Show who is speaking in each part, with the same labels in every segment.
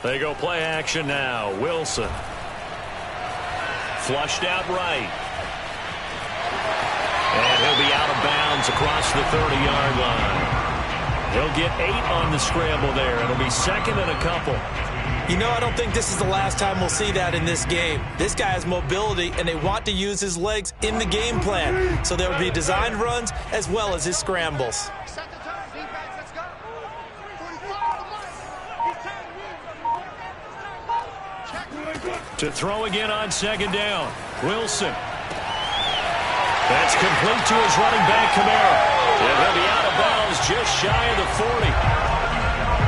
Speaker 1: They go play action now. Wilson. Flushed out right. And he'll be out of bounds across the 30-yard line. He'll get 8 on the scramble there. It'll be second and a couple.
Speaker 2: You know, I don't think this is the last time we'll see that in this game. This guy has mobility, and they want to use his legs in the game plan. So there will be designed runs as well as his scrambles.
Speaker 1: To throw again on second down. Wilson. That's complete to his running back, Kamara. And he'll be out of bounds just shy of the 40.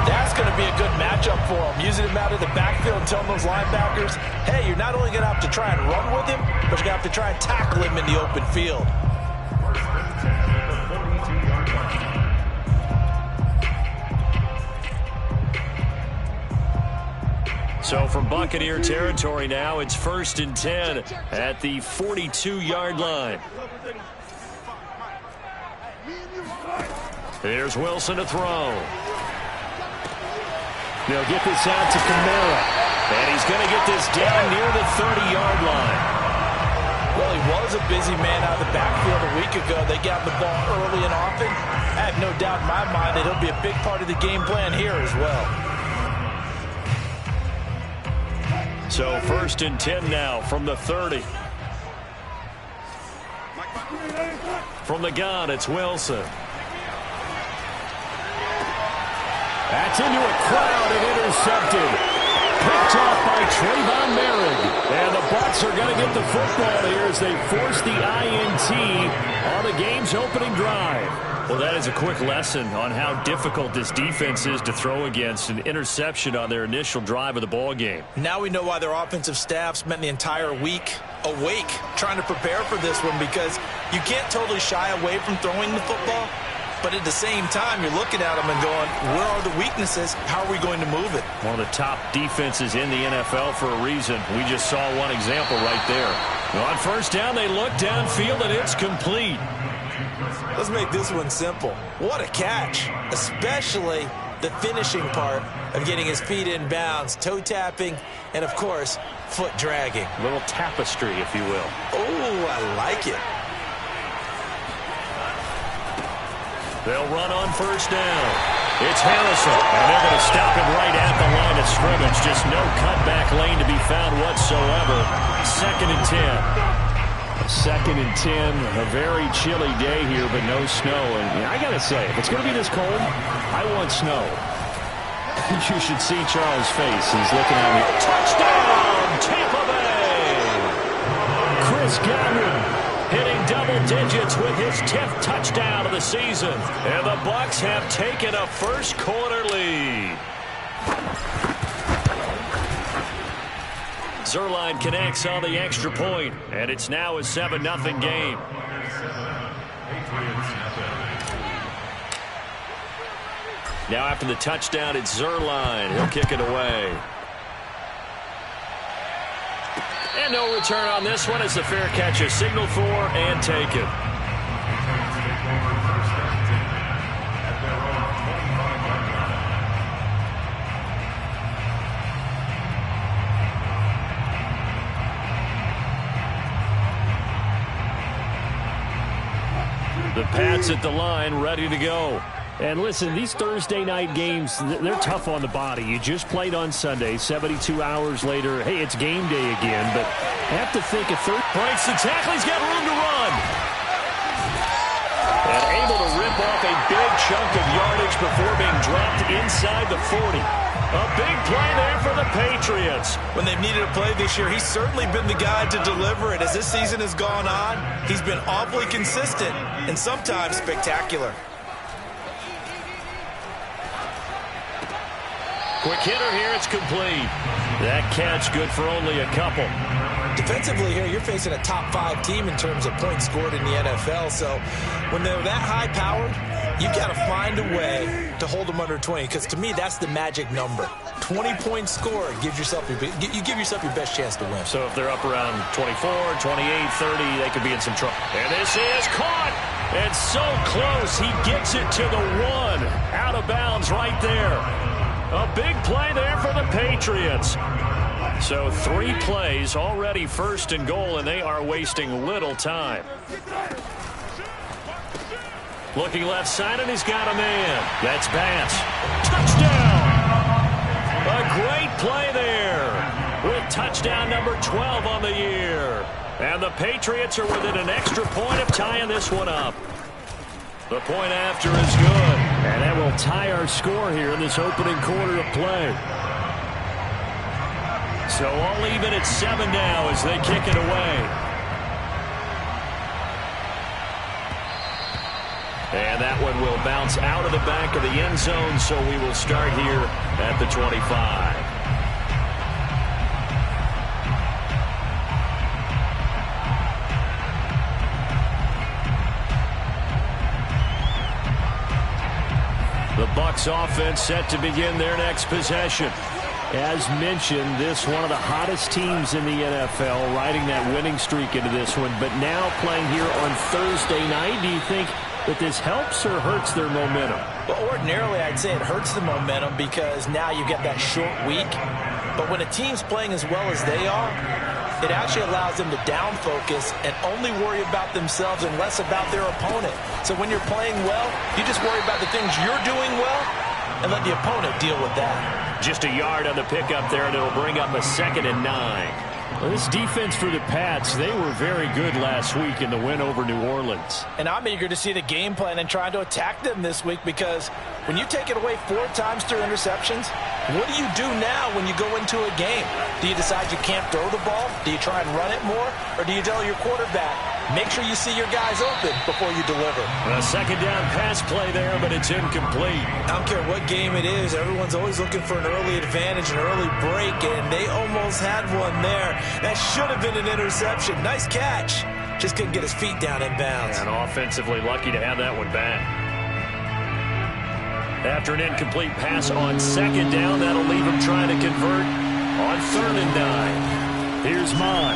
Speaker 2: That's going to be a good matchup for him. Using him out of the backfield and telling those linebackers, hey, you're not only going to have to try and run with him, but you're going to have to try and tackle him in the open field.
Speaker 1: So from Buccaneer territory now, it's 1st and 10 at the 42-yard line. Here's Wilson to throw. They'll get this out to Kamara. And he's going to get this down near the 30-yard line.
Speaker 2: Well, he was a busy man out of the backfield a week ago. They got the ball early and often. I have no doubt in my mind that he'll be a big part of the game plan here as well.
Speaker 1: So 1st and 10 now from the 30. From the gun, it's Wilson. That's into a crowd and intercepted. Picked off by Trayvon Merrick. And the Bucs are going to get the football here as they force the INT on the game's opening drive. Well, that is a quick lesson on how difficult this defense is to throw against. An interception on their initial drive of the ball game.
Speaker 2: Now we know why their offensive staff spent the entire week awake trying to prepare for this one, because you can't totally shy away from throwing the football. But at the same time, you're looking at them and going, where are the weaknesses? How are we going to move it?
Speaker 1: One of the top defenses in the NFL for a reason. We just saw one example right there. On 1st down, they look downfield, and it's complete.
Speaker 2: Let's make this one simple. What a catch, especially the finishing part of getting his feet in bounds, toe tapping, and, of course, foot dragging.
Speaker 1: A little tapestry, if you will.
Speaker 2: Oh, I like it.
Speaker 1: They'll run on 1st down. It's Harrison, and they're going to stop him right at the line of scrimmage. Just no cutback lane to be found whatsoever. 2nd and 10. 2nd and 10, a very chilly day here, but no snow. And I got to say, if it's going to be this cold, I want snow. You should see Charles' face. He's looking at me. Touchdown, Tampa Bay! Chris Godwin hitting double digits with his 10th touchdown of the season. And the Bucs have taken a first-quarter lead. Zuerlein connects on the extra point, and it's now a 7-0 game. Now after the touchdown, it's Zuerlein. He'll kick it away. And no return on this one as the fair catch is signaled for and taken. The Pats at the line, ready to go.
Speaker 3: And listen, these Thursday night games, they're tough on the body. You just played on Sunday, 72 hours later. Hey, it's game day again, but I have to think a third.
Speaker 1: Breaks the tackle, he's got room to run. And able to rip off a big chunk of yardage before being dropped inside the 40. A big play there for the Patriots.
Speaker 2: When they've needed a play this year, he's certainly been the guy to deliver it. As this season has gone on, he's been awfully consistent and sometimes spectacular.
Speaker 1: Quick hitter here, it's complete. That catch good for only a couple.
Speaker 2: Defensively here, you're facing a top 5 team in terms of points scored in the NFL. So when they're that high-powered, you've got to find a way to hold them under 20. Because to me, that's the magic number. 20 points scored, you give yourself your best chance to win.
Speaker 1: So if they're up around 24, 28, 30, they could be in some trouble. And this is caught. And so close, he gets it to the 1. Out of bounds right there. A big play there for the Patriots. So 3 plays already first and goal, and they are wasting little time. Looking left side, and he's got a man. That's Bass. Touchdown! A great play there with touchdown number 12 on the year. And the Patriots are within an extra point of tying this one up. The point after is good.
Speaker 3: And that will tie our score here in this opening quarter of play.
Speaker 1: So all even at 7 now as they kick it away. And that one will bounce out of the back of the end zone, so we will start here at the 25. The Bucs offense set to begin their next possession.
Speaker 3: As mentioned, this one of the hottest teams in the NFL, riding that winning streak into this one, but now playing here on Thursday night. Do you think that this helps or hurts their momentum?
Speaker 2: Well, ordinarily, I'd say it hurts the momentum because now you get that short week. But when a team's playing as well as they are, it actually allows them to down focus and only worry about themselves and less about their opponent. So when you're playing well, you just worry about the things you're doing well and let the opponent deal with that.
Speaker 1: Just a yard on the pickup there, and it'll bring up a 2nd and 9.
Speaker 3: Well, this defense for the Pats, they were very good last week in the win over New Orleans.
Speaker 2: And I'm eager to see the game plan and trying to attack them this week, because when you take it away 4 times through interceptions, what do you do now when you go into a game? Do you decide you can't throw the ball? Do you try and run it more? Or do you tell your quarterback, make sure you see your guys open before you deliver?
Speaker 1: A 2nd down pass play there, but it's incomplete.
Speaker 2: I don't care what game it is. Everyone's always looking for an early advantage, an early break, and they almost had one there. That should have been an interception. Nice catch. Just couldn't get his feet down in bounds.
Speaker 1: And offensively lucky to have that one back. After an incomplete pass on 2nd down, that'll leave him trying to convert on 3rd and 9. Here's Mon.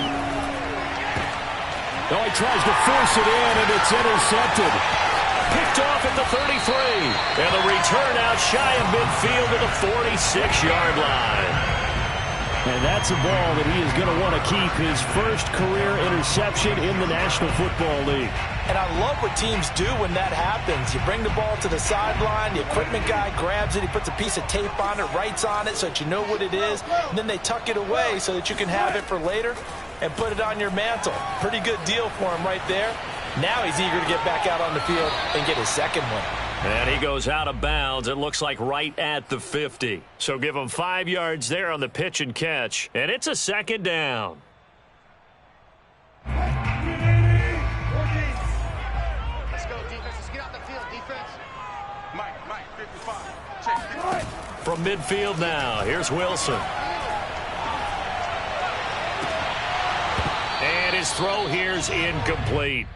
Speaker 3: Oh, he tries to force it in, and it's intercepted.
Speaker 1: Picked off at the 33. And the return out shy of midfield to the 46-yard line.
Speaker 3: And that's a ball that he is going to want to keep, his first career interception in the National Football League.
Speaker 2: And I love what teams do when that happens. You bring the ball to the sideline, the equipment guy grabs it, he puts a piece of tape on it, writes on it so that you know what it is, and then they tuck it away so that you can have it for later and put it on your mantle. Pretty good deal for him right there. Now he's eager to get back out on the field and get his 2nd one.
Speaker 1: And he goes out of bounds, it looks like right at the 50. So give him 5 yards there on the pitch and catch. And it's a 2nd down.
Speaker 4: Let's go, defense. Let's get out the field, defense. Mike, 55. Check.
Speaker 1: From midfield now, here's Wilson. And his throw here's incomplete.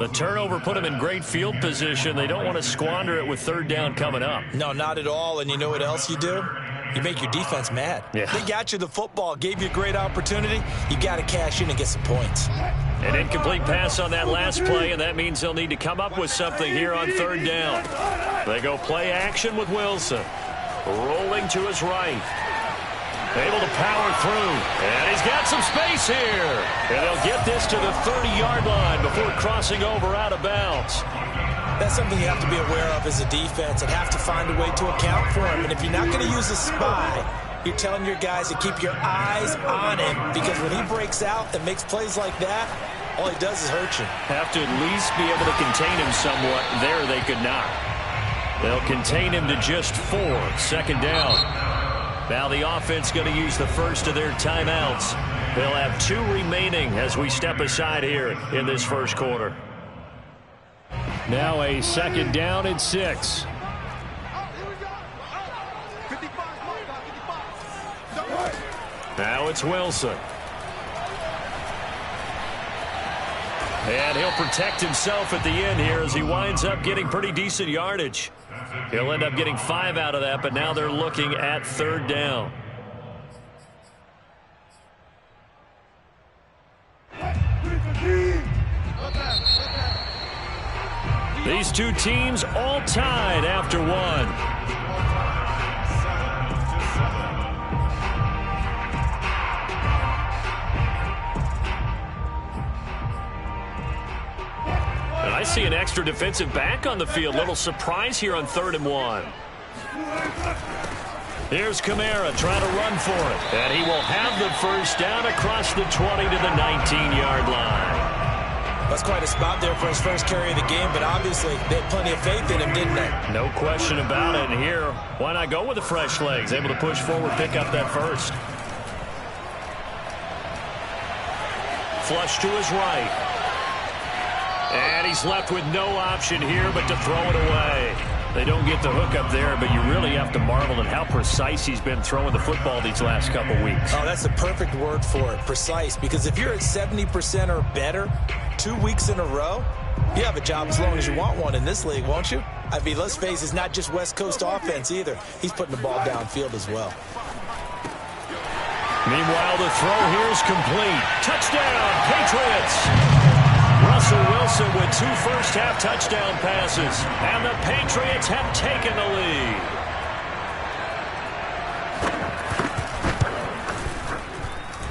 Speaker 1: The turnover put him in great field position. They don't want to squander it with 3rd down coming up.
Speaker 2: No, not at all. And you know what else you do? You make your defense mad.
Speaker 1: Yeah.
Speaker 2: They got you the football, gave you a great opportunity. You got to cash in and get some points.
Speaker 1: An incomplete pass on that last play, and that means they'll need to come up with something here on 3rd down. They go play action with Wilson. Rolling to his right. Able to power through. And he's got some space here. And they'll get this to the 30-yard line before crossing over out of bounds.
Speaker 2: That's something you have to be aware of as a defense and have to find a way to account for him. And if you're not going to use a spy, you're telling your guys to keep your eyes on him, because when he breaks out and makes plays like that, all he does is hurt you.
Speaker 1: Have to at least be able to contain him somewhat. There they could not. They'll contain him to just 4. 2nd down. Now the offense going to use the first of their timeouts. They'll have 2 remaining as we step aside here in this first quarter.
Speaker 3: Now a 2nd down and 6.
Speaker 1: Now it's Wilson. And he'll protect himself at the end here as he winds up getting pretty decent yardage. He'll end up getting 5 out of that, but now they're looking at 3rd down. These two teams all tied after 1.
Speaker 3: I see an extra defensive back on the field. Little surprise here on 3rd and 1. Here's Kamara trying to run for it. And he will have the first down across the 20 to the 19-yard line.
Speaker 2: That's quite a spot there for his first carry of the game, but obviously they had plenty of faith in him, didn't they?
Speaker 3: No question about it. And here, why not go with the fresh legs? Able to push forward, pick up that first. Flush to his right. And he's left with no option here but to throw it away. They don't get the hook up there, but you really have to marvel at how precise he's been throwing the football these last couple weeks.
Speaker 2: Oh, that's the perfect word for it, precise. Because if you're at 70% or better 2 weeks in a row, you have a job as long as you want one in this league, won't you? I mean, let's face it, it's not just West Coast offense either. He's putting the ball downfield as well.
Speaker 3: Meanwhile, the throw here is complete. Touchdown, Patriots! Russell Wilson with 2 first-half touchdown passes. And the Patriots have taken the lead.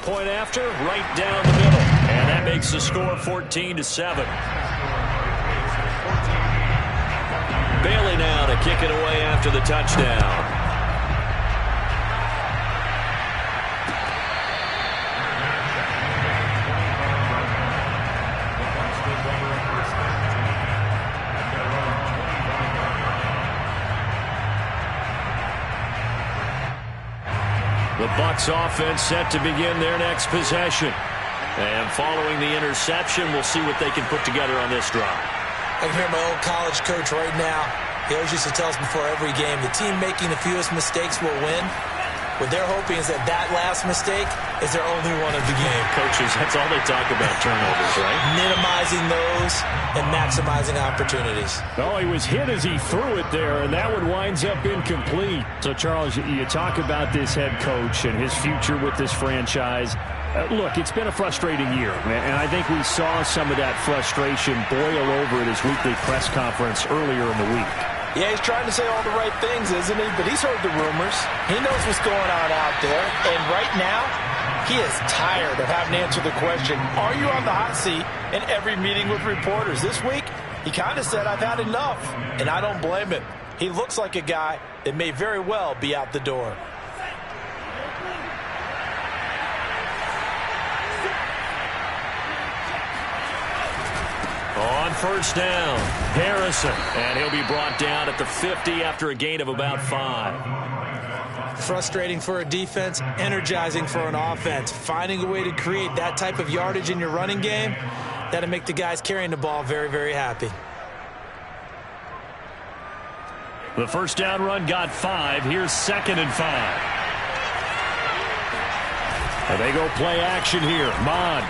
Speaker 3: Point after, right down the middle. And that makes the score 14-7. Bailey now to kick it away after the touchdown. The Bucs offense set to begin their next possession. And following the interception, we'll see what they can put together on this drive.
Speaker 2: I can hear my old college coach right now. He always used to tell us before every game, the team making the fewest mistakes will win. What they're hoping is that last mistake is their only one of the game.
Speaker 3: Coaches, that's all they talk about, turnovers, right?
Speaker 2: Minimizing those and maximizing opportunities.
Speaker 3: Oh, he was hit as he threw it there, and that one winds up incomplete. So, Charles, you talk about this head coach and his future with this franchise. Look, it's been a frustrating year, and I think we saw some of that frustration boil over at his weekly press conference earlier in the week.
Speaker 2: Yeah, he's trying to say all the right things, isn't he? But he's heard the rumors. He knows what's going on out there. And right now, he is tired of having to answer the question, are you on the hot seat in every meeting with reporters? This week, he kind of said, I've had enough. And I don't blame him. He looks like a guy that may very well be out the door.
Speaker 3: On first down, Harrison, and he'll be brought down at the 50 after a gain of about 5.
Speaker 2: Frustrating for a defense, energizing for an offense. Finding a way to create that type of yardage in your running game, that'll make the guys carrying the ball very, very happy.
Speaker 3: The first down run got 5. Here's 2nd and 5. And they go play action here. Mond.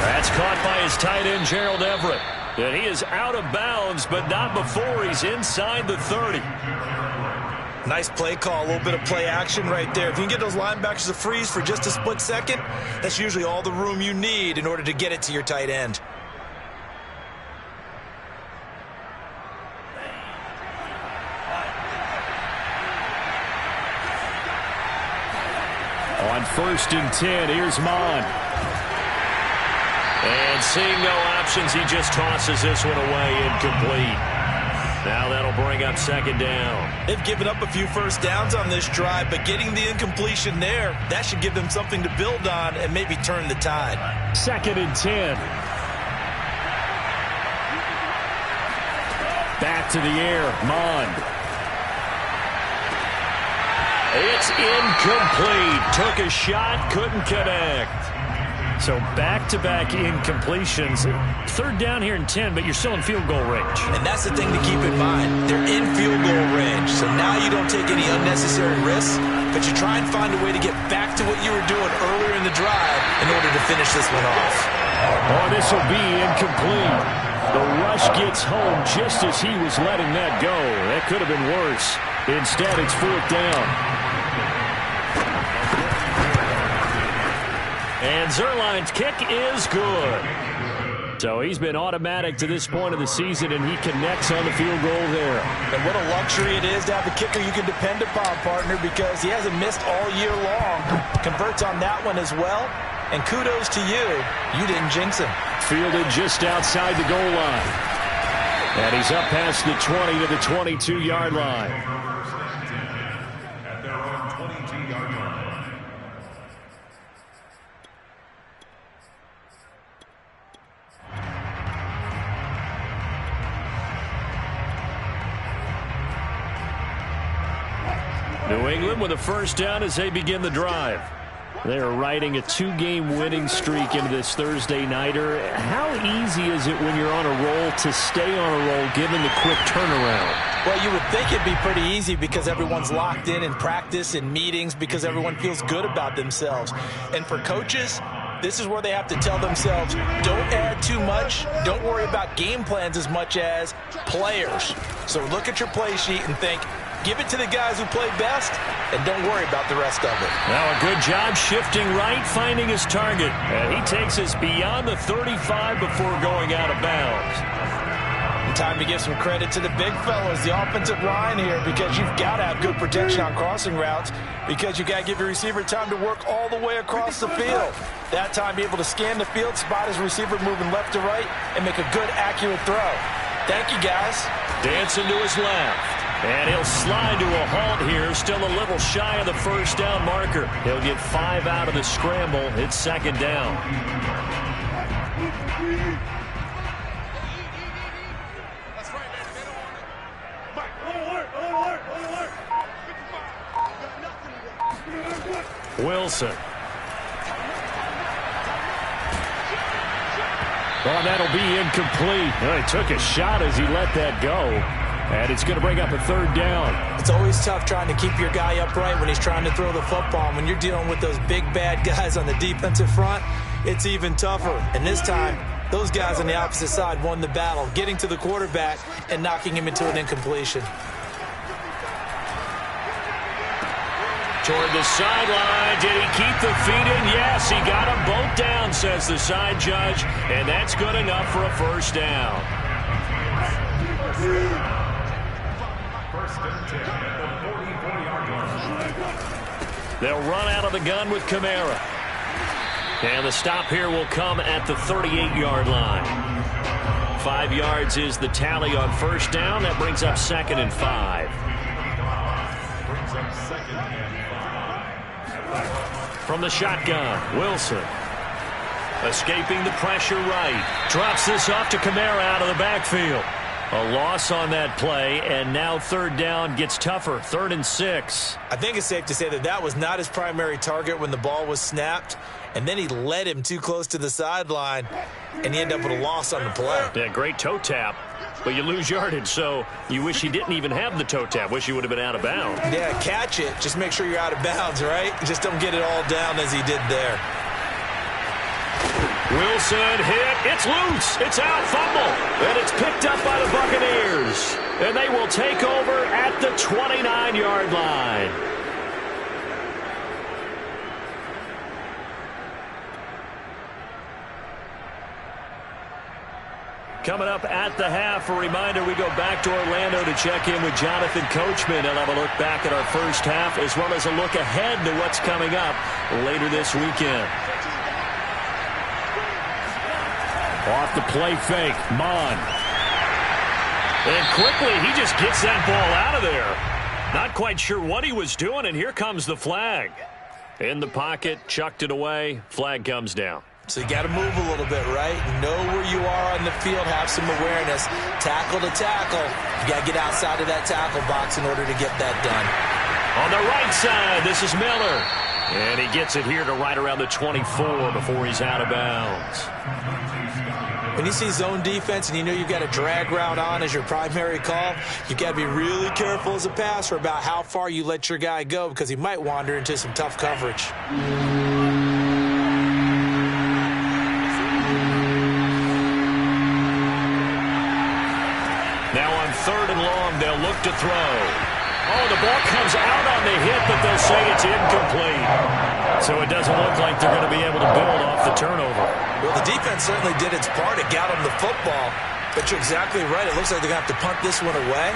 Speaker 3: That's caught by his tight end, Gerald Everett. And he is out of bounds, but not before he's inside the 30.
Speaker 2: Nice play call, a little bit of play action right there. If you can get those linebackers to freeze for just a split second, that's usually all the room you need in order to get it to your tight end.
Speaker 3: On 1st and 10, here's Mond. And seeing no options, he just tosses this one away, incomplete. Now that'll bring up 2nd down.
Speaker 2: They've given up a few first downs on this drive, but getting the incompletion there, that should give them something to build on and maybe turn the tide.
Speaker 3: 2nd and 10. Back to the air, Mond. It's incomplete. Took a shot, couldn't connect. So back-to-back incompletions. 3rd down here and 10, but you're still in field goal range.
Speaker 2: And that's the thing to keep in mind. They're in field goal range. So now you don't take any unnecessary risks, but you try and find a way to get back to what you were doing earlier in the drive in order to finish this one off.
Speaker 3: Oh, this will be incomplete. The rush gets home just as he was letting that go. That could have been worse. Instead, it's 4th down. And Zerline's kick is good. So he's been automatic to this point of the season, and he connects on the field goal there.
Speaker 2: And what a luxury it is to have a kicker you can depend upon, partner, because he hasn't missed all year long. Converts on that one as well. And kudos to you. You didn't jinx him.
Speaker 3: Fielded just outside the goal line. And he's up past the 20 to the 22-yard line.
Speaker 5: At their own 22-yard line.
Speaker 3: New England with a first down as they begin the drive. They are riding a 2-game winning streak into this Thursday nighter. How easy is it when you're on a roll to stay on a roll given the quick turnaround?
Speaker 2: Well, you would think it'd be pretty easy because everyone's locked in practice and meetings because everyone feels good about themselves. And for coaches, this is where they have to tell themselves, don't add too much. Don't worry about game plans as much as players. So look at your play sheet and think, give it to the guys who play best, and don't worry about the rest of it.
Speaker 3: Now a good job shifting right, finding his target. And he takes us beyond the 35 before going out of bounds.
Speaker 2: And time to give some credit to the big fellas, the offensive line here, because you've got to have good protection on crossing routes, because you've got to give your receiver time to work all the way across the field. That time be able to scan the field, spot his receiver moving left to right, and make a good, accurate throw. Thank you, guys.
Speaker 3: Dancing to his left. And he'll slide to a halt here, still a little shy of the first down marker. He'll get 5 out of the scramble. It's second down.
Speaker 4: That's right, man. They don't want it. Mike, alert.
Speaker 3: Wilson. Well, that'll be incomplete. He took a shot as he let that go. And it's going to bring up a third down.
Speaker 2: It's always tough trying to keep your guy upright when he's trying to throw the football. And when you're dealing with those big, bad guys on the defensive front, it's even tougher. And this time, those guys on the opposite side won the battle, getting to the quarterback and knocking him into an incompletion.
Speaker 3: Toward the sideline. Did he keep the feet in? Yes, he got them both down, says the side judge. And that's good enough for a first down. They'll run out of the gun with Kamara. And the stop here will come at the 38-yard line. 5 yards is the tally on first down. That brings up 2nd and 5. From the shotgun, Wilson. Escaping the pressure right. Drops this off to Kamara out of the backfield. A loss on that play, and now third down gets tougher. 3rd and 6.
Speaker 2: I think it's safe to say that that was not his primary target when the ball was snapped, and then he led him too close to the sideline, and he ended up with a loss on the play.
Speaker 3: Yeah, great toe tap, but you lose yardage, so you wish he didn't even have the toe tap. Wish he would have been out of bounds.
Speaker 2: Yeah, catch it. Just make sure you're out of bounds, right? Just don't get it all down as he did there.
Speaker 3: Wilson hit. It's loose. It's out. Fumble. And it's picked up by the Buccaneers. And they will take over at the 29-yard line. Coming up at the half, a reminder, we go back to Orlando to check in with Jonathan Coachman and have a look back at our first half as well as a look ahead to what's coming up later this weekend. Off the play fake, Mon. And quickly, he just gets that ball out of there. Not quite sure what he was doing, and here comes the flag. In the pocket, chucked it away, flag comes down.
Speaker 2: So you got to move a little bit, right? Know where you are on the field, have some awareness. Tackle to tackle. You got to get outside of that tackle box in order to get that done.
Speaker 3: On the right side, this is Miller. And he gets it here to right around the 24 before he's out of bounds.
Speaker 2: When you see zone defense and you know you've got a drag route on as your primary call, you've got to be really careful as a passer about how far you let your guy go because he might wander into some tough coverage.
Speaker 3: Now on 3rd and long, they'll look to throw. Oh, the ball comes out on the hit, but they'll say it's incomplete. So it doesn't look like they're going to be able to build off the turnover.
Speaker 2: Well, the defense certainly did its part. It got them the football. But you're exactly right. It looks like they're going to have to punt this one away.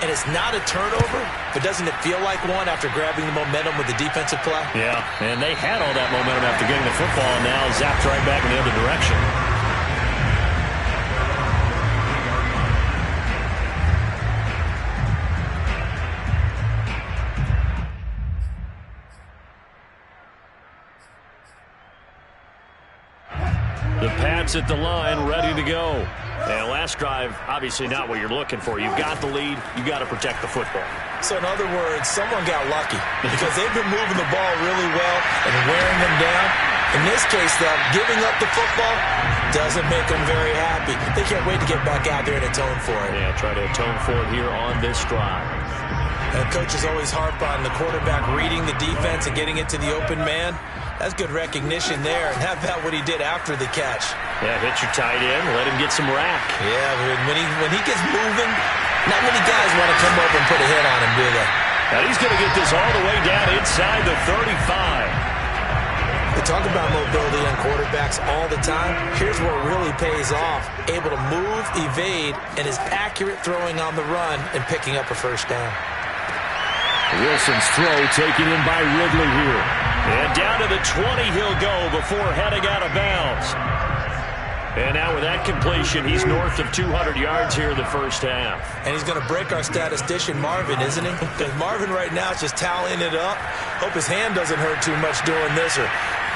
Speaker 2: And it's not a turnover, but doesn't it feel like one after grabbing the momentum with the defensive play?
Speaker 3: Yeah, and they had all that momentum after getting the football, and now zapped right back in the other direction. The Pats at the line, ready to go. And last drive, obviously not what you're looking for. You've got the lead. You've got to protect the football.
Speaker 2: So in other words, someone got lucky because they've been moving the ball really well and wearing them down. In this case, though, giving up the football doesn't make them very happy. They can't wait to get back out there and atone for it.
Speaker 3: Yeah, try to atone for it here on this drive.
Speaker 2: And coaches always harp on the quarterback reading the defense and getting it to the open man. That's good recognition there. And how about what he did after the catch?
Speaker 3: Yeah, hit your tight end, let him get some rack.
Speaker 2: Yeah, when he gets moving, not many guys want to come over and put a hit on him, do they?
Speaker 3: Now he's going to get this all the way down inside the 35.
Speaker 2: We talk about mobility on quarterbacks all the time. Here's where it really pays off. Able to move, evade, and is accurate throwing on the run and picking up a first down.
Speaker 3: Wilson's throw taken in by Ridley here. And down to the 20 he'll go before heading out of bounds. And now with that completion, he's north of 200 yards here in the first half.
Speaker 2: And he's going to break our statistician Marvin, isn't he? Because Marvin right now is just tallying it up. Hope his hand doesn't hurt too much doing this or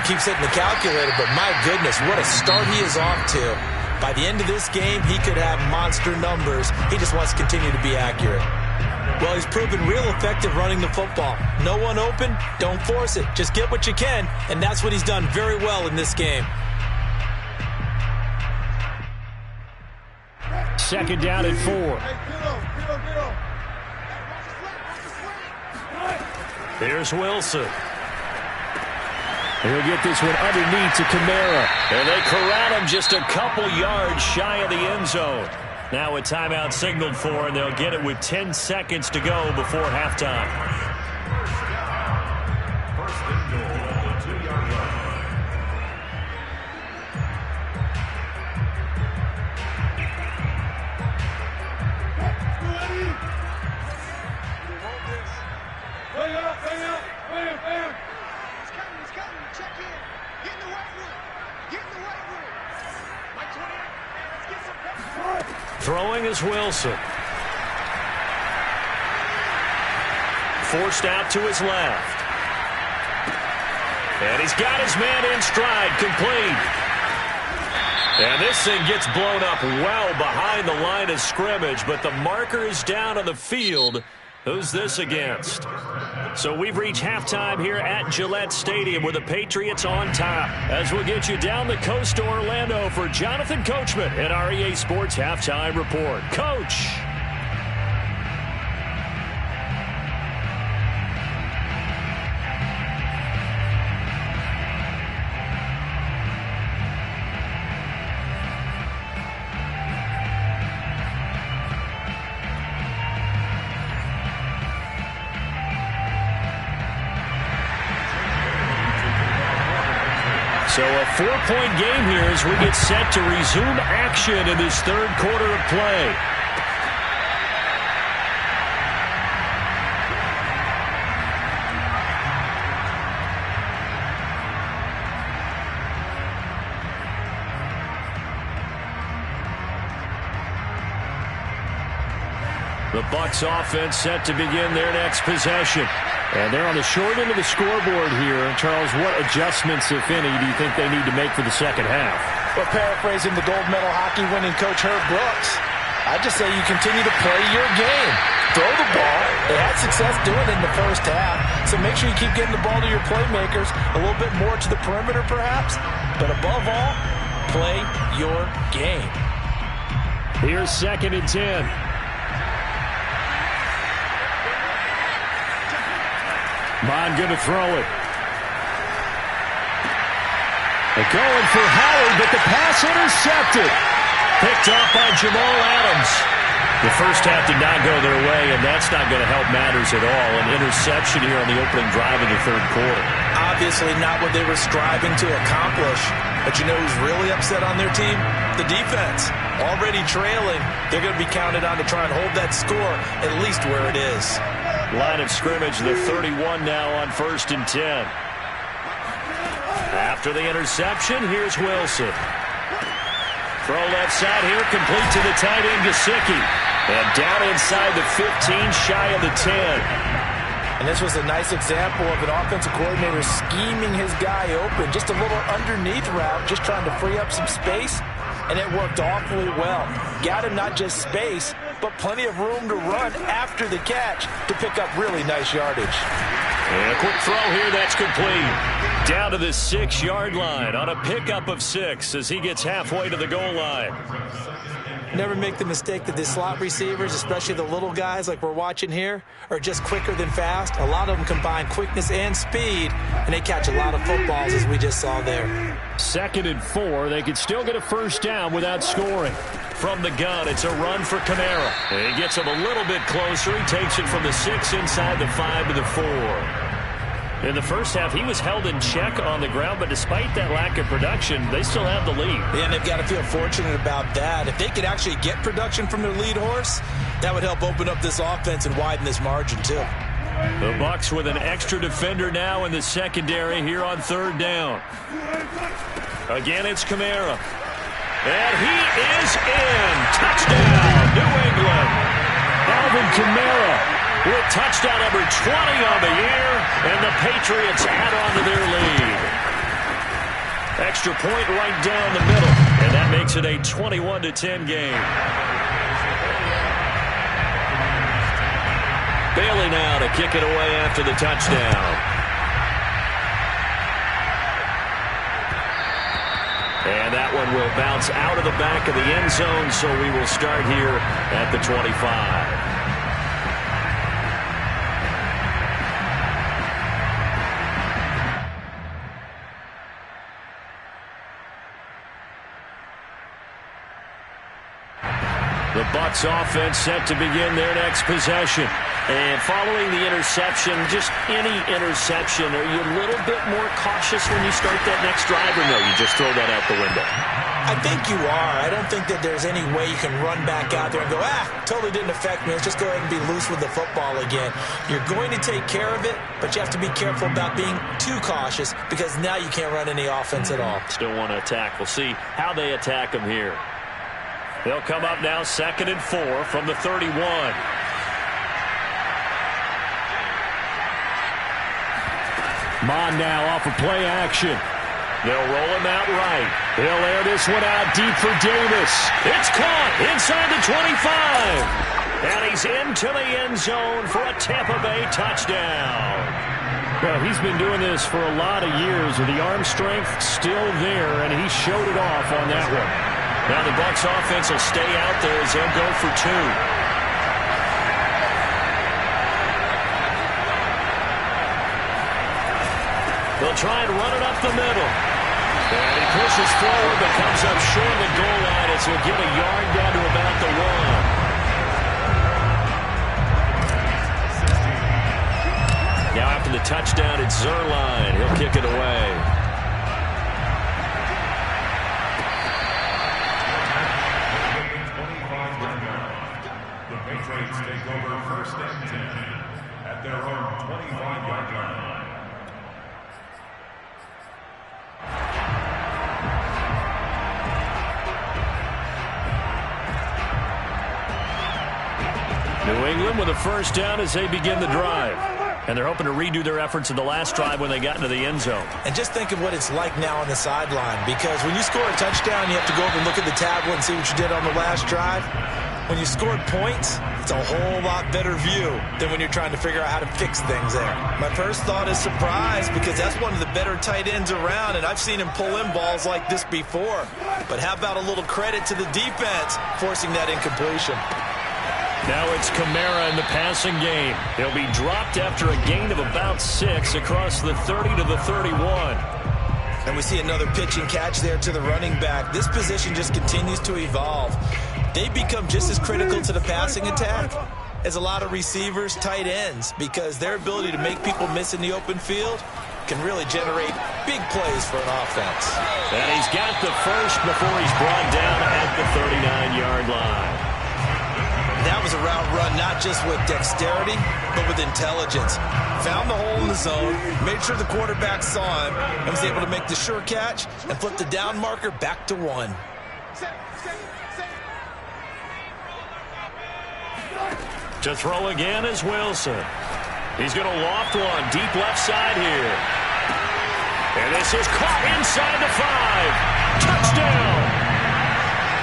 Speaker 2: keeps hitting the calculator. But my goodness, what a start he is off to. By the end of this game, he could have monster numbers. He just wants to continue to be accurate. Well, he's proven real effective running the football. No one open, don't force it. Just get what you can, and that's what he's done very well in this game.
Speaker 3: Second down and 4. Here's Wilson. He'll get this one underneath to Kamara. And they corral him just a couple yards shy of the end zone. Now a timeout signaled for, and they'll get it with 10 seconds to go before halftime.
Speaker 5: First and goal at the 2-yard line.
Speaker 4: He's coming. Check in. Get in the weight room. Mike 28. Let's get some pressure.
Speaker 3: Throwing is Wilson. Forced out to his left. And he's got his man in stride, complete. And this thing gets blown up well behind the line of scrimmage, but the marker is down on the field. Who's this against? So we've reached halftime here at Gillette Stadium with the Patriots on top. As we'll get you down the coast to Orlando for Jonathan Coachman at our EA Sports Halftime Report. Coach! So a 4-point game here as we get set to resume action in this third quarter of play. The Bucs offense set to begin their next possession. And they're on the short end of the scoreboard here. Charles, what adjustments, if any, do you think they need to make for the second half?
Speaker 2: Well, paraphrasing the gold medal hockey winning coach Herb Brooks, I just say you continue to play your game. Throw the ball. They had success doing it in the first half. So make sure you keep getting the ball to your playmakers, a little bit more to the perimeter perhaps. But above all, play your game.
Speaker 3: Here's 2nd and 10. Bond going to throw it. They're going for Howard, but the pass intercepted. Picked off by Jamal Adams. The first half did not go their way. play, and that's not going to help matters at all. An interception here on the opening drive of the third quarter.
Speaker 2: Obviously not what they were striving to accomplish. But you know who's really upset on their team? The defense. Already trailing. They're going to be counted on to try and hold that score at least where it is.
Speaker 1: Line of scrimmage, the 31 now on 1st and 10. After the interception, here's Wilson. Throw left side here, complete to the tight end, Gesicki. And down inside the 15, shy of the 10.
Speaker 2: And this was a nice example of an offensive coordinator scheming his guy open. Just a little underneath route, just trying to free up some space. And it worked awfully well. Got him not just space, but plenty of room to run after the catch to pick up really nice yardage.
Speaker 1: And a quick throw here, that's complete. Down to the 6-yard line on a pickup of 6 as he gets halfway to the goal line.
Speaker 2: Never make the mistake that the slot receivers, especially the little guys like we're watching here, are just quicker than fast. A lot of them combine quickness and speed, and they catch a lot of footballs as we just saw there.
Speaker 3: 2nd and 4. They could still get a first down without scoring.
Speaker 1: From the gun, it's a run for Kamara. And he gets him a little bit closer. He takes it from the 6 inside the 5 to the 4. In the first half, he was held in check on the ground, but despite that lack of production, they still have the lead.
Speaker 2: Yeah, and they've got to feel fortunate about that. If they could actually get production from their lead horse, that would help open up this offense and widen this margin, too.
Speaker 1: The Bucs with an extra defender now in the secondary here on 3rd down. Again, it's Kamara. And he is in. Touchdown, New England.
Speaker 3: Alvin Kamara
Speaker 1: with touchdown number 20 on the year, and the Patriots add on to their lead. Extra point right down the middle, and that makes it a 21-10 game. Bailey now to kick it away after the touchdown. And that one will bounce out of the back of the end zone, so we will start here at the 25. The Bucs offense set to begin their next possession. And following the interception, just any interception, are you a little bit more cautious when you start that next drive, or no, you just throw that out the window?
Speaker 2: I think you are. I don't think that there's any way you can run back out there and go, totally didn't affect me. Let's just go ahead and be loose with the football again. You're going to take care of it, but you have to be careful about being too cautious because now you can't run any offense at all.
Speaker 1: Still want to attack. We'll see how they attack them here. They'll come up now 2nd and 4 from the 31.
Speaker 3: Mon now off of play action.
Speaker 1: They'll roll him out right. He'll air this one out deep for Davis. It's caught inside the 25. And he's into the end zone for a Tampa Bay touchdown.
Speaker 3: Well, he's been doing this for a lot of years with the arm strength still there, and he showed it off on that one.
Speaker 1: Now the Bucs offense will stay out there as they'll go for 2. They'll try and run it up the middle. And he pushes forward but comes up short of the goal line as he'll get a yard down to about the 1. Now after the touchdown, it's Zerline. He'll kick it away.
Speaker 5: Patriots take over 1st and 10 at their own 25-yard line.
Speaker 1: New England with a first down as they begin the drive. And they're hoping to redo their efforts in the last drive when they got into the end zone.
Speaker 2: And just think of what it's like now on the sideline, because when you score a touchdown, you have to go over and look at the tablet and see what you did on the last drive. When you scored points, it's a whole lot better view than when you're trying to figure out how to fix things there. My first thought is surprise, because that's one of the better tight ends around, and I've seen him pull in balls like this before. But how about a little credit to the defense forcing that incompletion?
Speaker 1: Now it's Kamara in the passing game. He'll be dropped after a gain of about 6 across the 30 to the 31.
Speaker 2: And we see another pitch and catch there to the running back. This position just continues to evolve. They become just as critical to the passing attack is a lot of receivers, tight ends, because their ability to make people miss in the open field can really generate big plays for an offense.
Speaker 3: And he's got the first before he's brought down at the 39-yard line.
Speaker 2: That was a route run not just with dexterity, but with intelligence. Found the hole in the zone, made sure the quarterback saw him, and was able to make the sure catch and flip the down marker back to 1.
Speaker 3: To throw again is Wilson. He's going to loft one deep left side here. And this is caught inside the 5. Touchdown!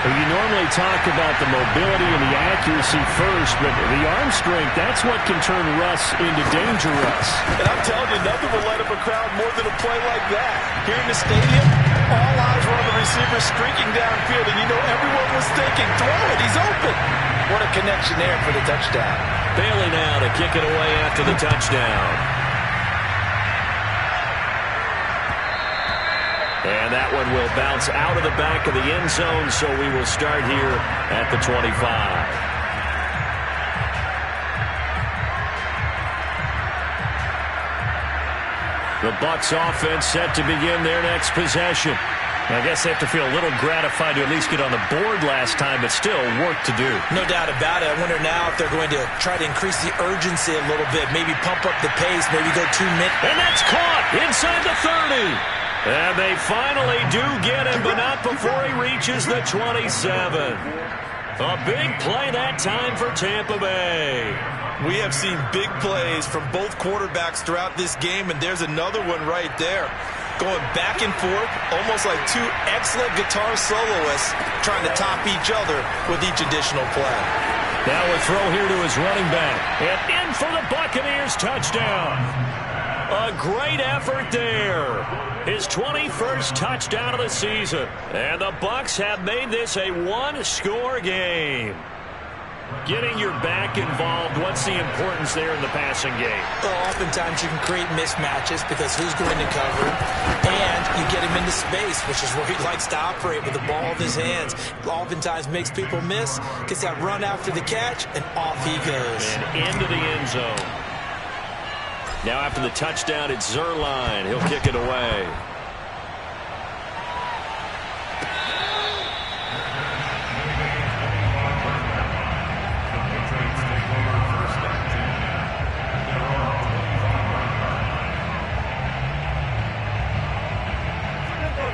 Speaker 3: Well, you normally talk about the mobility and the accuracy first, but the arm strength, that's what can turn Russ into danger Russ.
Speaker 2: And I'm telling you, nothing will light up a crowd more than a play like that. Here in the stadium, all eyes were on the receiver streaking downfield, and you know everyone was thinking, throw it, he's open. What a connection there for the touchdown.
Speaker 3: Bailey now to kick it away after the touchdown. And that one will bounce out of the back of the end zone, so we will start here at the 25. The Bucs offense set to begin their next possession. I guess they have to feel a little gratified to at least get on the board last time, but still work to do.
Speaker 2: No doubt about it. I wonder now if they're going to try to increase the urgency a little bit, maybe pump up the pace, maybe go 2 minutes.
Speaker 3: And that's caught inside the 30. And they finally do get him, but not before he reaches the 27. A big play that time for Tampa Bay.
Speaker 2: We have seen big plays from both quarterbacks throughout this game, and there's another one right there. Going back and forth, almost like 2 excellent guitar soloists trying to top each other with each additional play.
Speaker 3: Now a throw here to his running back. And in for the Buccaneers touchdown. A great effort there. His 21st touchdown of the season. And the Bucs have made this a 1-score game. Getting your back involved, what's the importance there in the passing game?
Speaker 2: Well, oftentimes you can create mismatches because who's going to cover, and you get him into space, which is where he likes to operate with the ball in his hands. Oftentimes makes people miss, gets that run after the catch, and off he goes.
Speaker 3: And into the end zone. Now after the touchdown, it's Zerline. He'll kick it away.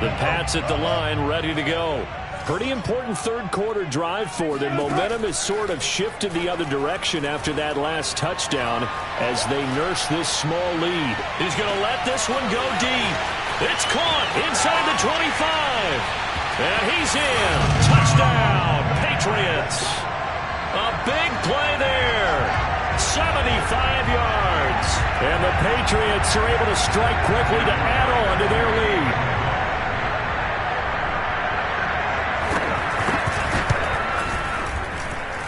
Speaker 3: The Pats at the line, ready to go. Pretty important third-quarter drive for them. Momentum has sort of shifted the other direction after that last touchdown as they nurse this small lead. He's going to let this one go deep. It's caught inside the 25. And he's in. Touchdown, Patriots. A big play there. 75 yards. And the Patriots are able to strike quickly to add on to their lead.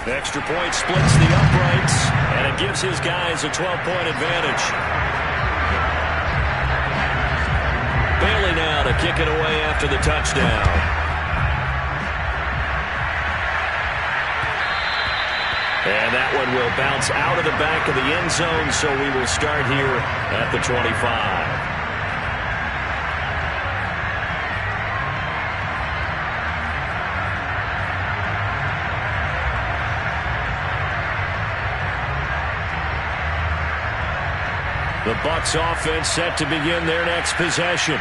Speaker 3: Extra point splits the uprights, and it gives his guys a 12-point advantage. Bailey now to kick it away after the touchdown. And that one will bounce out of the back of the end zone, so we will start here at the 25. The Bucs offense set to begin their next possession.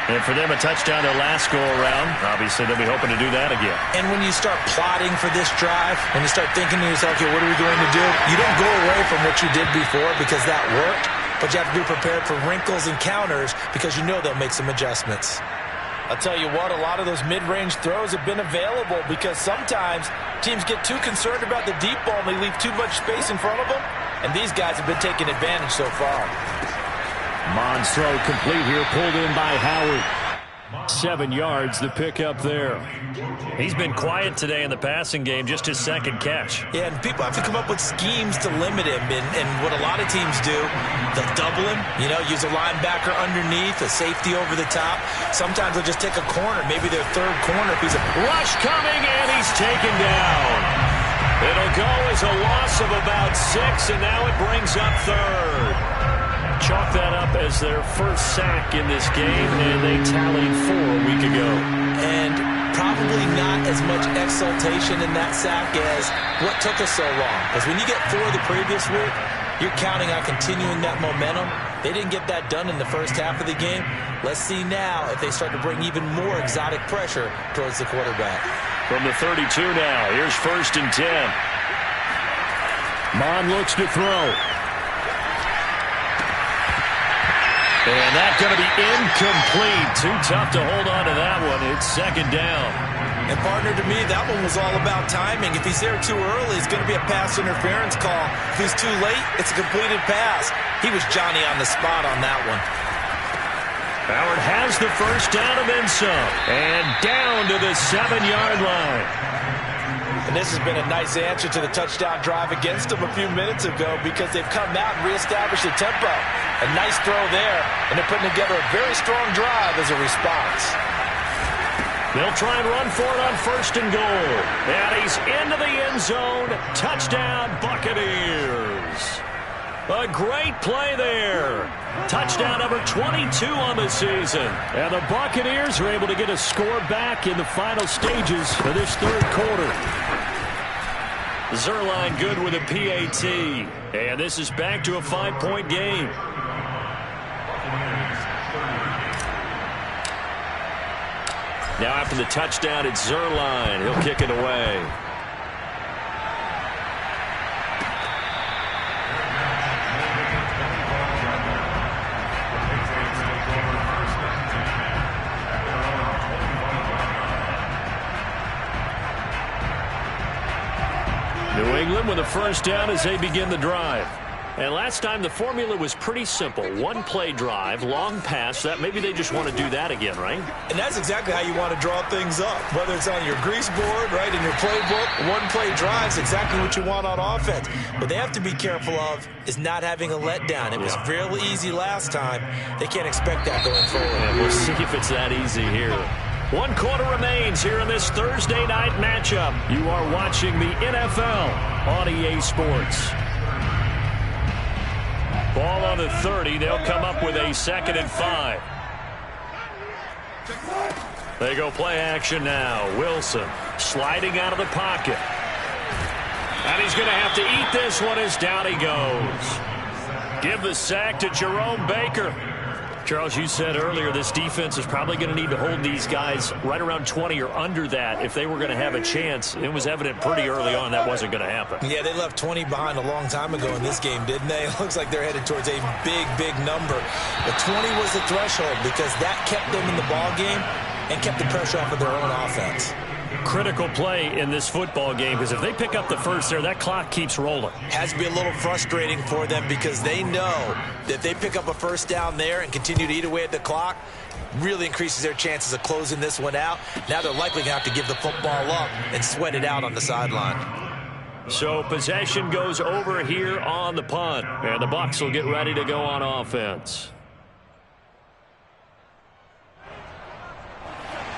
Speaker 3: And for them, a touchdown their last go-around. Obviously, they'll be hoping to do that again.
Speaker 2: And when you start plotting for this drive, when you start thinking to yourself, okay, what are we going to do? You don't go away from what you did before because that worked, but you have to be prepared for wrinkles and counters because you know they'll make some adjustments. I'll tell you what, a lot of those mid-range throws have been available because sometimes teams get too concerned about the deep ball and they leave too much space in front of them. And these guys have been taking advantage so far.
Speaker 3: Mond's throw complete here, pulled in by Howard. 7 yards, the pickup there. He's been quiet today in the passing game, just his second catch.
Speaker 2: Yeah, and people have to come up with schemes to limit him. And what a lot of teams do, they'll double him, use a linebacker underneath, a safety over the top. Sometimes they'll just take a corner, maybe their third corner. If he's a
Speaker 3: rush coming, and he's taken down.
Speaker 1: It'll go as a loss of about 6, and now it brings up third.
Speaker 3: Chalk that up as their first sack in this game, and they tallied 4 a week ago.
Speaker 2: And probably not as much exultation in that sack as what took us so long. Because when you get 4 the previous week, you're counting on continuing that momentum. They didn't get that done in the first half of the game. Let's see now if they start to bring even more exotic pressure towards the quarterback.
Speaker 1: From the 32 now, here's 1st and 10.
Speaker 3: Mon looks to throw.
Speaker 1: And that's going to be incomplete. Too tough to hold on to that one. It's 2nd down.
Speaker 2: And, partner, to me, that one was all about timing. If he's there too early, it's going to be a pass interference call. If he's too late, it's a completed pass. He was Johnny on the spot on that one.
Speaker 1: Howard has the first down and then some. And down to the 7-yard line.
Speaker 2: And this has been a nice answer to the touchdown drive against them a few minutes ago because they've come out and reestablished the tempo. A nice throw there, and they're putting together a very strong drive as a response.
Speaker 1: They'll try and run for it on 1st and goal. And he's into the end zone. Touchdown, Buccaneers. A great play there. Touchdown number 22 on the season.
Speaker 3: And the Buccaneers are able to get a score back in the final stages of this 3rd quarter.
Speaker 1: Zerline good with a PAT. And this is back to a 5-point game. Now after the touchdown, it's Zerline. He'll kick it away. New England with a first down as they begin the drive.
Speaker 3: And last time the formula was pretty simple. 1-play drive, long pass. That maybe they just want to do that again, right?
Speaker 2: And that's exactly how you want to draw things up. Whether it's on your grease board, right, in your playbook, 1-play drives exactly what you want on offense. What they have to be careful of is not having a letdown. It was fairly easy last time. They can't expect that going forward.
Speaker 3: And we'll see if it's that easy here.
Speaker 1: 1 quarter remains here in this Thursday night matchup. You are watching the NFL on EA Sports. Ball on the 30. They'll come up with a 2nd and 5. They go play action now. Wilson sliding out of the pocket. And he's going to have to eat this one as down he goes. Give the sack to Jerome Baker.
Speaker 3: Charles, you said earlier this defense is probably going to need to hold these guys right around 20 or under that if they were going to have a chance. It was evident pretty early on that wasn't going to happen.
Speaker 2: Yeah, they left 20 behind a long time ago in this game, didn't they? It looks like they're headed towards a big, big number. But 20 was the threshold because that kept them in the ball game and kept the pressure off of their own offense.
Speaker 3: Critical play in this football game because if they pick up the first there, that clock keeps rolling.
Speaker 2: Has to be a little frustrating for them because they know that if they pick up a first down there and continue to eat away at the clock, really increases their chances of closing this one out. Now they're likely going to have to give the football up and sweat it out on the sideline.
Speaker 1: So possession goes over here on the punt.
Speaker 3: And the Bucs will get ready to go on offense.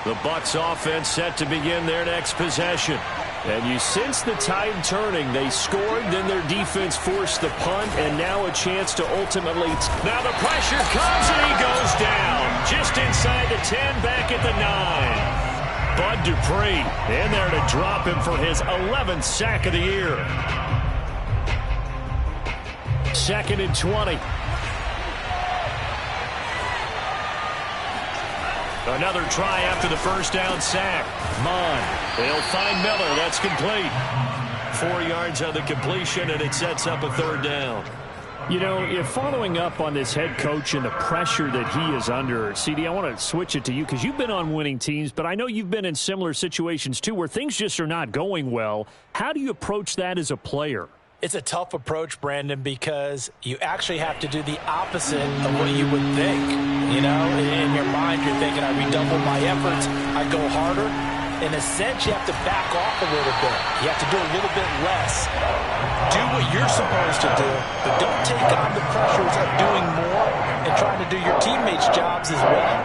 Speaker 1: The Bucs offense set to begin their next possession.
Speaker 3: And you sense the tide turning. They scored, then their defense forced the punt, and now a chance to ultimately...
Speaker 1: Now the pressure comes, and he goes down. Just inside the 10, back at the 9. Bud Dupree in there to drop him for his 11th sack of the year.
Speaker 3: 2nd and 20.
Speaker 1: Another try after the first down sack. They'll find Miller. That's complete. 4 yards on the completion, and it sets up a 3rd down.
Speaker 3: You know, if following up on this head coach and the pressure that he is under, CD, I want to switch it to you because you've been on winning teams, but I know you've been in similar situations too where things just are not going well. How do you approach that as a player?
Speaker 2: It's a tough approach, Brandon, because you actually have to do the opposite of what you would think. You know, in your mind, you're thinking, I redouble my efforts, I go harder. In a sense, you have to back off a little bit. You have to do a little bit less. Do what you're supposed to do, but don't take on the pressures of doing more and trying to do your teammates' jobs as well.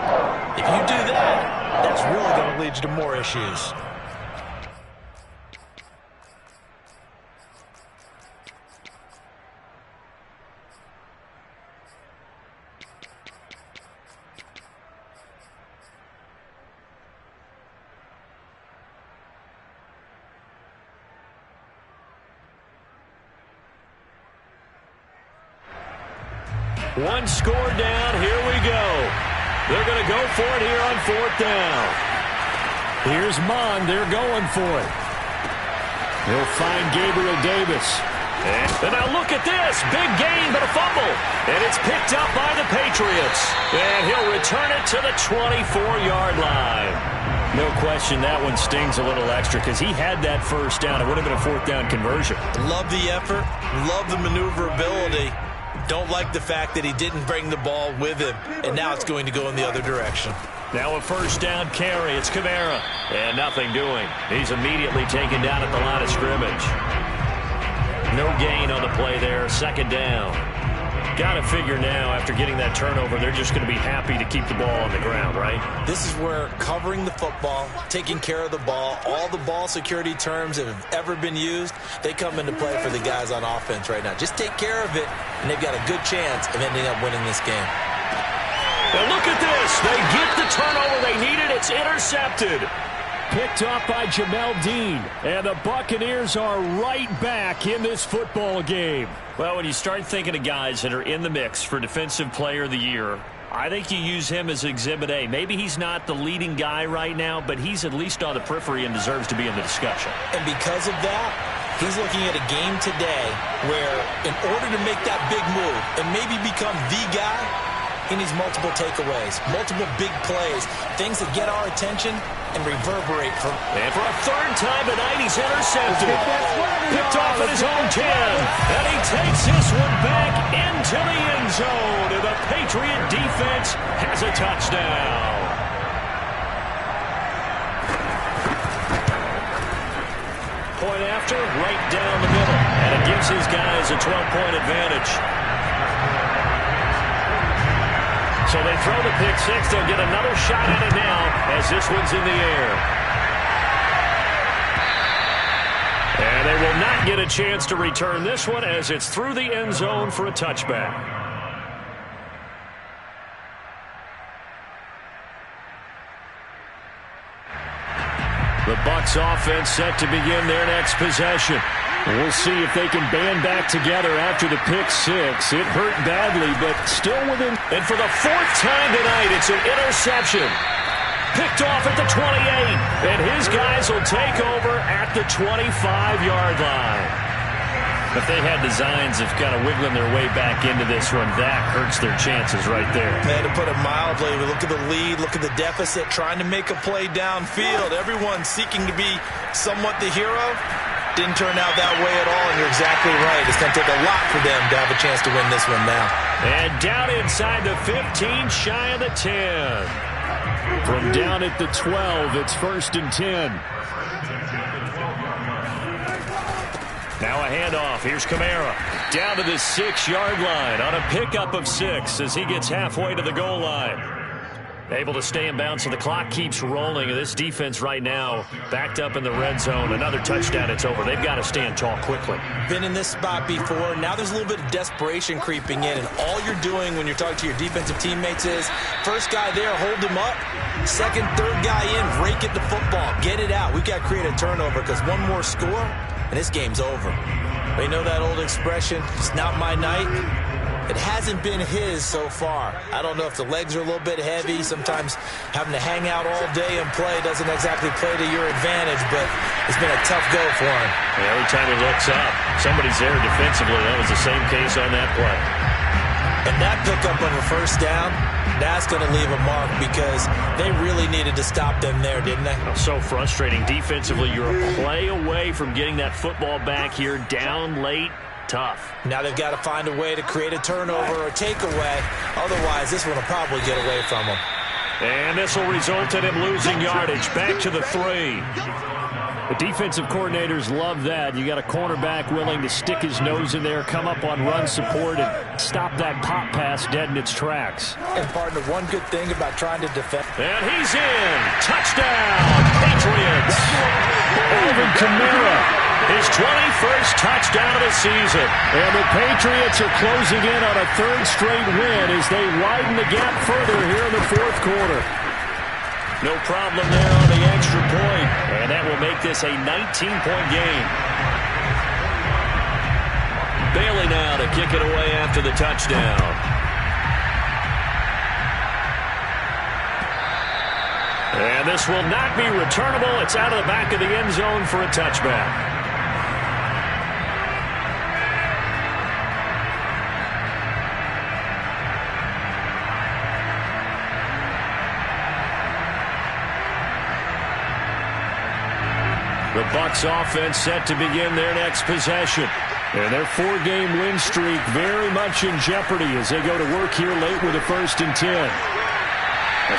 Speaker 2: If you do that, that's really going to lead you to more issues.
Speaker 3: One score down. Here we go. They're going to go for it here on 4th down. Here's Mond. They're going for it. They'll find Gabriel Davis. And now look at this. Big gain, but a fumble. And it's picked up by the Patriots. And he'll return it to the 24-yard line. No question that one stings a little extra because he had that first down. It would have been a 4th down conversion.
Speaker 2: Love the effort. Love the maneuverability. Don't like the fact that he didn't bring the ball with him. And now it's going to go in the other direction.
Speaker 3: Now a 1st down carry. It's Kamara. And nothing doing. He's immediately taken down at the line of scrimmage. No gain on the play there. 2nd down. Got to figure now, after getting that turnover, they're just going to be happy to keep the ball on the ground, right?
Speaker 2: This is where covering the football, taking care of the ball, all the ball security terms that have ever been used, they come into play for the guys on offense right now. Just take care of it, and they've got a good chance of ending up winning this game.
Speaker 3: Now look at this. They get the turnover they needed. It's intercepted. Picked off by Jamel Dean. And the Buccaneers are right back in this football game. Well, when you start thinking of guys that are in the mix for Defensive Player of the Year, I think you use him as Exhibit A. Maybe he's not the leading guy right now, but he's at least on the periphery and deserves to be in the discussion.
Speaker 2: And because of that, he's looking at a game today where in order to make that big move and maybe become the guy, he needs multiple takeaways, multiple big plays, things that get our attention and reverberate from.
Speaker 3: And for a 3rd time tonight, he's intercepted. Picked off at his own 10. And he takes this one back into the end zone. And the Patriot defense has a touchdown. Point after, right down the middle. And it gives his guys a 12-point advantage. So they throw the pick six. They'll get another shot at it now as this one's in the air. And they will not get a chance to return this one as it's through the end zone for a touchback. The Bucs offense set to begin their next possession. We'll see if they can band back together after the pick six. It hurt badly, but still within. And for the 4th time tonight, it's an interception. Picked off at the 28. And his guys will take over at the 25-yard line. If they had designs of kind of wiggling their way back into this one, that hurts their chances right there.
Speaker 2: Man, to put it mildly, look at the lead, look at the deficit, trying to make a play downfield. Everyone seeking to be somewhat the hero. Didn't turn out that way at all, and you're exactly right. It's going to take a lot for them to have a chance to win this one now.
Speaker 3: And down inside the 15, shy of the 10. From down at the 12, it's 1st and 10. Now a handoff. Here's Kamara. Down to the 6-yard line on a pickup of 6 as he gets halfway to the goal line. Able to stay in bounds, so the clock keeps rolling. And this defense right now backed up in the red zone. Another touchdown, it's over. They've got to stand tall quickly.
Speaker 2: Been in this spot before. Now there's a little bit of desperation creeping in. And all you're doing when you're talking to your defensive teammates is, first guy there, hold him up. Second, third guy in, rake at the football. Get it out. We've got to create a turnover because one more score, and this game's over. But you know that old expression, it's not my night. It hasn't been his so far. I don't know if the legs are a little bit heavy. Sometimes having to hang out all day and play doesn't exactly play to your advantage, but it's been a tough go for him.
Speaker 3: Yeah, every time he looks up, somebody's there defensively. That was the same case on that play.
Speaker 2: And that pickup on the 1st down, that's going to leave a mark because they really needed to stop them there, didn't they?
Speaker 3: So frustrating. Defensively, you're a play away from getting that football back here down late. Tough.
Speaker 2: Now they've got to find a way to create a turnover or takeaway. Otherwise, this one will probably get away from them.
Speaker 3: And this will result in him losing yardage. Back to the 3. The defensive coordinators love that. You got a cornerback willing to stick his nose in there, come up on run support, and stop that pop pass dead in its tracks.
Speaker 2: And partner, one good thing about trying to defend.
Speaker 3: And he's in. Touchdown, Patriots. Alvin Kamara. His 21st touchdown of the season. And the Patriots are closing in on a 3rd straight win as they widen the gap further here in the 4th quarter. No problem there on the extra point. And that will make this a 19-point game. Bailey now to kick it away after the touchdown.
Speaker 1: And this will not be returnable. It's out of the back of the end zone for a touchback. The Bucs offense set to begin their next possession. And their 4-game win streak very much in jeopardy as they go to work here late with a 1st and 10.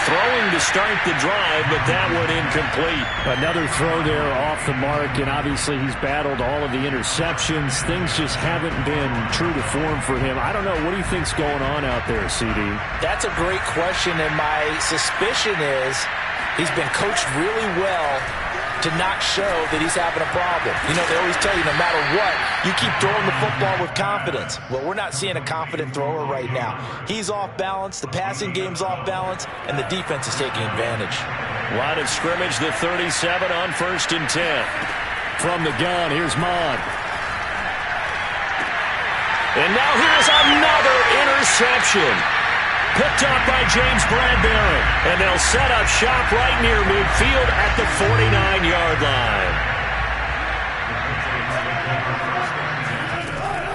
Speaker 1: Throwing to start the drive, but that one incomplete.
Speaker 3: Another throw there off the mark, and obviously he's battled all of the interceptions. Things just haven't been true to form for him. I don't know. What do you think's going on out there, CD?
Speaker 2: That's a great question, and my suspicion is he's been coached really well to not show that he's having a problem. You know, they always tell you no matter what, you keep throwing the football with confidence. Well, we're not seeing a confident thrower right now. He's off balance, the passing game's off balance, and the defense is taking advantage.
Speaker 1: Line of scrimmage, the 37 on 1st and 10.
Speaker 3: From the gun, here's Mond.
Speaker 1: And now here's another interception. Picked up by James Bradbury. And they'll set up shop right near midfield at the 49-yard line.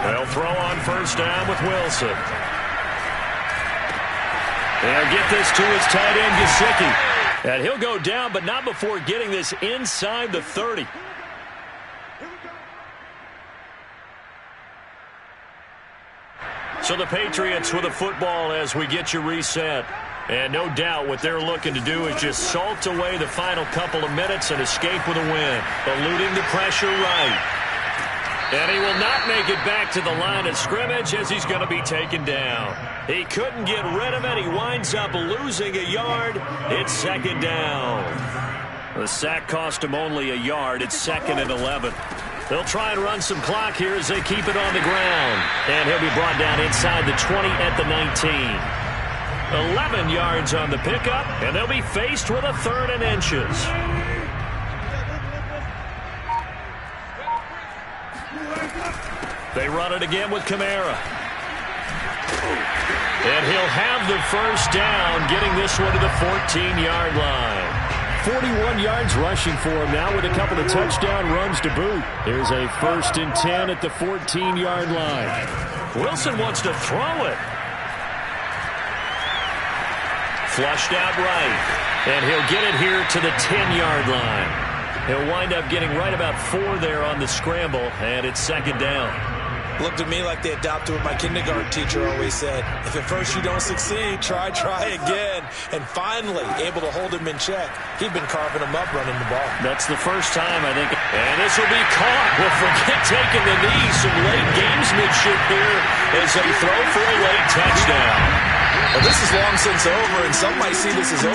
Speaker 1: They'll throw on 1st down with Wilson. They'll get this to his tight end, Gesicki. And he'll go down, but not before getting this inside the 30. So the Patriots with the football as we get you reset. And no doubt what they're looking to do is just salt away the final couple of minutes and escape with a win. Eluding the pressure right. And he will not make it back to the line of scrimmage as he's going to be taken down. He couldn't get rid of it. He winds up losing a yard. It's 2nd down. The sack cost him only a yard. It's 2nd and 11. They'll try and run some clock here as they keep it on the ground. And he'll be brought down inside the 20 at the 19. 11 yards on the pickup, and they'll be faced with a 3rd and inches. They run it again with Kamara. And he'll have the 1st down, getting this one to the 14-yard line.
Speaker 3: 41 yards rushing for him now with a couple of touchdown runs to boot. Here's a 1st and 10 at the 14-yard line.
Speaker 1: Wilson wants to throw it. Flushed out right. And he'll get it here to the 10-yard line. He'll wind up getting right about 4 there on the scramble, and it's 2nd down.
Speaker 2: Looked at me like they adopted what my kindergarten teacher always said. If at first you don't succeed, try again. And finally, able to hold him in check. He'd been carving him up running the ball.
Speaker 1: That's the first time, I think. And this will be caught. Well, forget taking the knee. Some late gamesmanship here as they throw for a late touchdown.
Speaker 2: Well, this is long since over, and some might see this as over.